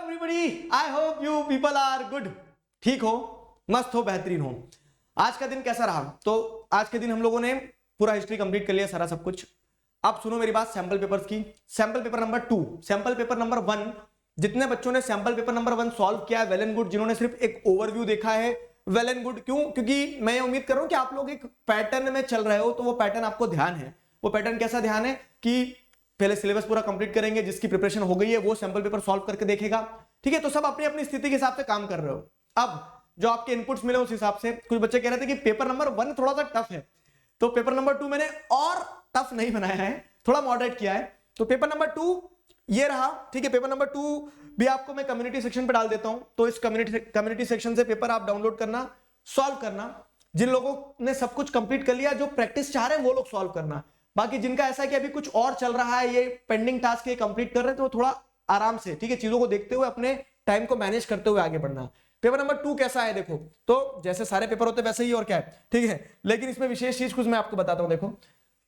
Everybody, I hope you people are good. ठीक हो, मस्त हो, बेहतरीन हो। आज का दिन कैसा रहा? तो आज के दिन हम लोगों ने पूरा हिस्ट्री कंप्लीट कर लिया, सारा सब कुछ। अब सुनो मेरी बात सैंपल पेपर्स की। Sample paper number 2, sample paper number 1, जितने बच्चों ने सैंपल पेपर नंबर 1 सॉल्व किया है वेल एंड गुड। जिन्होंने सिर्फ एक ओवरव्यू देखा है वेल एंड गुड। क्यों? क्योंकि मैं उम्मीद कर रहा हूं कि आप लोग एक पैटर्न में चल रहे हो, तो वो पैटर्न आपको ध्यान है। वो पैटर्न कैसा ध्यान है कि पहले सिलेबस पूरा कंप्लीट करेंगे, जिसकी प्रिपरेशन हो गई है वो सैंपल पेपर सॉल्व करके देखेगा। ठीक है, तो सब अपनी अपनी स्थिति के हिसाब से काम कर रहे हो। अब जो आपके इनपुट्स मिले उस हिसाब से, कुछ बच्चे कह रहे थे कि पेपर नंबर 1 थोड़ा सा टफ है, तो पेपर नंबर 2 मैंने और टफ नहीं बनाया है, थोड़ा मॉडरेट किया है। तो पेपर नंबर 2 ये रहा। ठीक है, पेपर नंबर 2 भी आपको मैं कम्युनिटी सेक्शन पे डाल देता हूं, तो इस कम्युनिटी सेक्शन से पेपर आप डाउनलोड करना, सॉल्व करना। जिन लोगों ने सब कुछ कंप्लीट कर लिया, जो प्रैक्टिस चाह रहे हैं वो लोग सॉल्व करना। बाकी जिनका ऐसा है कि अभी कुछ और चल रहा है, ये पेंडिंग टास्क ये कंप्लीट कर रहे हैं, तो थोड़ा आराम से, ठीक है, चीजों को देखते हुए अपने टाइम को मैनेज करते हुए आगे बढ़ना। पेपर नंबर 2 कैसा है देखो, तो जैसे सारे पेपर होते वैसे ही, और क्या है, ठीक है। लेकिन इसमें विशेष चीज कुछ मैं आपको बताता हूं। देखो,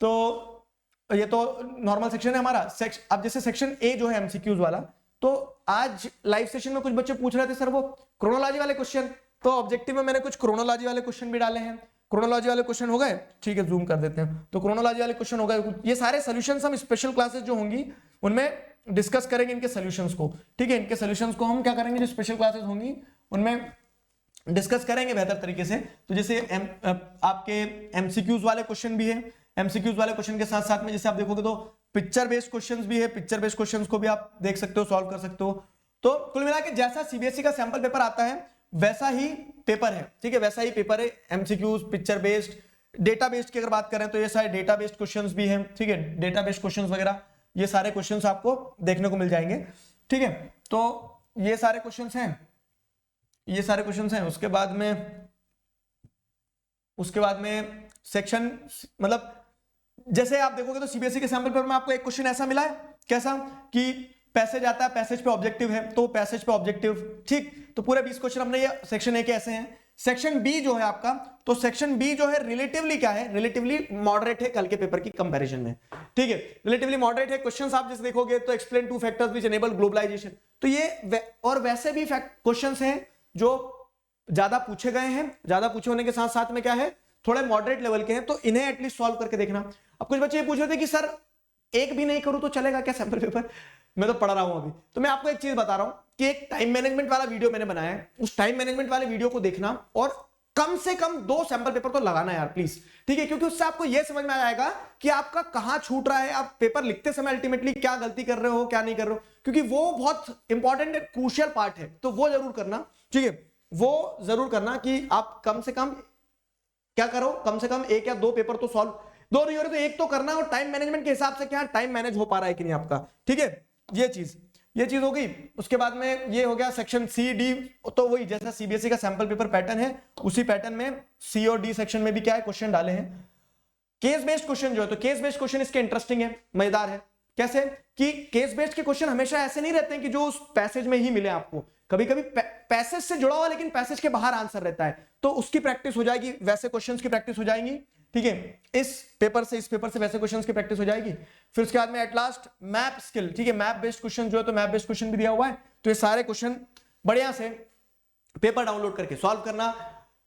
तो ये तो नॉर्मल सेक्शन है हमारा। अब जैसे सेक्शन ए जो है एमसीक्यूज वाला, तो आज लाइव सेशन में कुछ बच्चे पूछ रहे थे सर वो क्रोनोलॉजी वाले क्वेश्चन, तो ऑब्जेक्टिव में मैंने कुछ क्रोनोलॉजी वाले क्वेश्चन भी डाले हैं। क्रोनोलॉजी वाले क्वेश्चन हो गए, ठीक है, जूम कर देते हैं। तो क्रोनोलॉजी वाले क्वेश्चन हो गए। ये सारे सॉल्यूशंस हम स्पेशल क्लासेस जो होंगी उनमें डिस्कस करेंगे, इनके सॉल्यूशंस को। ठीक है, इनके सॉल्यूशंस को हम क्या करेंगे, जो स्पेशल क्लासेस होंगी उनमें डिस्कस करेंगे बेहतर तरीके से। तो जैसे आपके एमसीक्यूज वाले क्वेश्चन भी है, एमसीक्यूज वाले क्वेश्चन के साथ साथ में जैसे आप देखोगे तो पिक्चर बेस्ड क्वेश्चंस भी है, पिक्चर बेस्ड क्वेश्चंस को भी आप देख सकते हो, सॉल्व कर सकते हो। तो कुल मिला के जैसा सीबीएसई का सैंपल पेपर आता है वैसा ही पेपर है। ठीक है, वैसा ही पेपर है। MCQs, picture based, data based की अगर बात करें तो ये सारे डेटा बेस्ड क्वेश्चंस भी हैं। ठीक है, डेटा बेस्ड क्वेश्चंस वगैरह ये सारे क्वेश्चंस आपको देखने को मिल जाएंगे। ठीक है, तो ये सारे क्वेश्चंस हैं, ये सारे क्वेश्चंस हैं। उसके बाद में सेक्शन, मतलब जैसे आप देखोगे तो सीबीएसई के सैंपल पेपर में आपको एक क्वेश्चन ऐसा मिला है, कैसा कि पैसेज आता है, पैसेज पे ऑब्जेक्टिव है, तो पैसेज पे ऑब्जेक्टिव। ठीक, तो पूरे 20 क्वेश्चन हमने ये सेक्शन ए के ऐसे हैं। सेक्शन बी जो है आपका, तो सेक्शन बी जो है रिलेटिवली क्या है, रिलेटिवली मॉडरेट है कल के पेपर की कंपैरिजन में। ठीक है, रिलेटिवली मॉडरेट है। क्वेश्चंस आप जैसे देखोगे तो explain 2 factors which enable globalization, तो ये और वैसे भी क्वेश्चंस हैं जो ज्यादा पूछे गए हैं। ज्यादा पूछे होने के साथ साथ में क्या है, थोड़े मॉडरेट लेवल के हैं, तो इन्हें एटलीस्ट सॉल्व करके देखना। अब कुछ बच्चे ये पूछ रहे थे कि सर एक भी नहीं करूं तो चलेगा क्या सैंपल पेपर? मैं तो पढ़ रहा हूं अभी, तो मैं आपको एक चीज बता रहा हूं कि एक टाइम मैनेजमेंट वाला वीडियो मैंने बनाया है, उस टाइम मैनेजमेंट वाले वीडियो को देखना और कम से कम 2 सैंपल पेपर तो लगाना यार प्लीज। ठीक है, क्योंकि उससे आपको यह समझ में आ जाएगा कि आपका कहां छूट रहा है, आप पेपर लिखते समय अल्टीमेटली क्या गलती कर रहे हो, क्या नहीं कर रहे हो, क्योंकि वो बहुत इंपॉर्टेंट क्रूशियल पार्ट है। तो वो जरूर करना। ठीक है, वो जरूर करना कि आप कम से कम क्या करो, कम से कम 1 या 2 पेपर तो सॉल्व, 2 नहीं हो रहे तो 1 तो करना। और टाइम मैनेजमेंट के हिसाब से क्या टाइम मैनेज हो पा रहा है कि नहीं आपका। ठीक है, ये चीज हो गई। उसके बाद में ये हो गया सेक्शन सी डी, तो वही जैसा सीबीएसई का सैंपल पेपर पैटर्न है, उसी पैटर्न में सी और डी सेक्शन में भी क्या है, क्वेश्चन डाले हैं। केस बेस्ड क्वेश्चन जो है, तो केस बेस्ड क्वेश्चन इसके इंटरेस्टिंग है, मजेदार है। कैसे कि केस बेस्ड के क्वेश्चन हमेशा ऐसे नहीं रहते हैं कि जो उस पैसेज में ही मिले आपको, कभी कभी पैसेज से जुड़ा हुआ लेकिन पैसेज के बाहर आंसर रहता है, तो उसकी प्रैक्टिस हो जाएगी, वैसे क्वेश्चंस की प्रैक्टिस हो जाएंगी। ठीक है, इस पेपर से वैसे क्वेश्चंस की प्रैक्टिस हो जाएगी। फिर उसके बाद में एट लास्ट मैप स्किल। ठीक है, मैप बेस्ड क्वेश्चन जो है, तो मैप बेस्ड क्वेश्चन भी दिया हुआ है, तो ये सारे क्वेश्चन बढ़िया से पेपर डाउनलोड करके सॉल्व करना।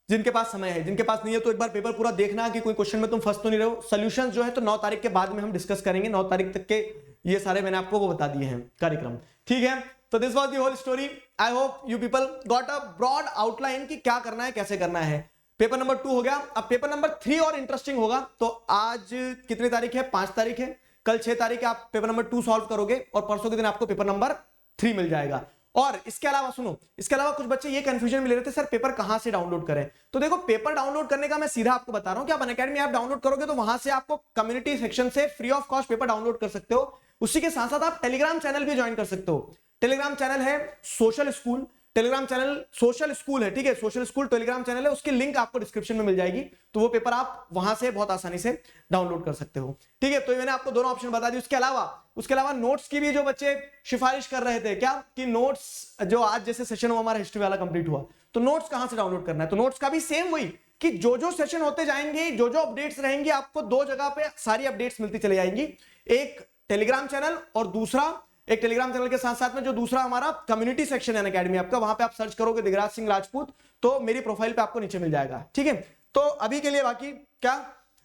जिनके पास समय है, जिनके पास नहीं है तो एक बार पेपर पूरा देखना कि कोई क्वेश्चन में तुम फंस तो नहीं रहे हो। सॉल्यूशंस जो है तो 9 तारीख के बाद में हम डिस्कस करेंगे, 9 तारीख तक के ये सारे मैंने आपको वो बता दिए हैं कार्यक्रम। ठीक है, तो this was the whole story. I hope you people got a broad outline कि क्या करना है, कैसे करना है। पेपर नंबर 2 हो गया। अब पेपर नंबर 3 और इंटरेस्टिंग होगा। तो आज कितनी तारीख है, 5 तारीख है, कल 6 तारीख है आप पेपर नंबर 2 सॉल्व करोगे और परसों के दिन आपको पेपर नंबर 3 मिल जाएगा। और इसके अलावा सुनो, इसके अलावा कुछ बच्चे ये कंफ्यूजन में ले रहे थे सर पेपर कहां से डाउनलोड करें। तो देखो, पेपर डाउनलोड करने का मैं सीधा आपको बता रहा हूं कि आप अनअकैडमी ऐप डाउनलोड करोगे तो वहां से आपको कम्युनिटी सेक्शन से free of cost paper download कर सकते हो। उसी के साथ साथ आप टेलीग्राम चैनल भी ज्वाइन कर सकते हो। टेलीग्राम चैनल है social school, Telegram channel social school है। ठीक है, सोशल स्कूल टेलीग्राम चैनल है, उसकी लिंक आपको डिस्क्रिप्शन में मिल जाएगी, तो वो पेपर आप वहां से बहुत आसानी से डाउनलोड कर सकते हो। ठीक है, तो मैंने आपको दोनों ऑप्शन बता दिए। उसके अलावा नोट्स की भी जो बच्चे सिफारिश कर रहे थे, क्या कि नोट्स जो आज जैसे सेशन हमारा हिस्ट्री वाला कंप्लीट हुआ, तो नोट्स कहां से डाउनलोड करना है, तो नोट्स का भी सेम वही कि जो जो सेशन होते जाएंगे, जो जो अपडेट्स रहेंगी, आपको 2 जगह पे सारी अपडेट्स मिलती चली जाएंगी। एक टेलीग्राम चैनल और दूसरा एक टेलीग्राम चैनल के साथ साथ में जो दूसरा हमारा कम्युनिटी सेक्शन है अकेडमी आपका, वहां पे आप सर्च करोगे दिगराज सिंह राजपूत तो मेरी प्रोफाइल पे आपको नीचे मिल जाएगा। ठीक है, तो अभी के लिए बाकी क्या,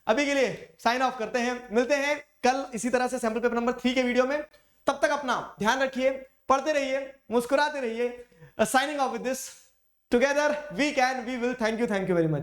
अभी के लिए साइन ऑफ करते हैं, मिलते हैं कल इसी तरह से सैंपल पेपर नंबर 3 के वीडियो में। तब तक अपना ध्यान रखिए, पढ़ते रहिए, मुस्कुराते रहिए। Signing off with this, together we can, we will. Thank you very much.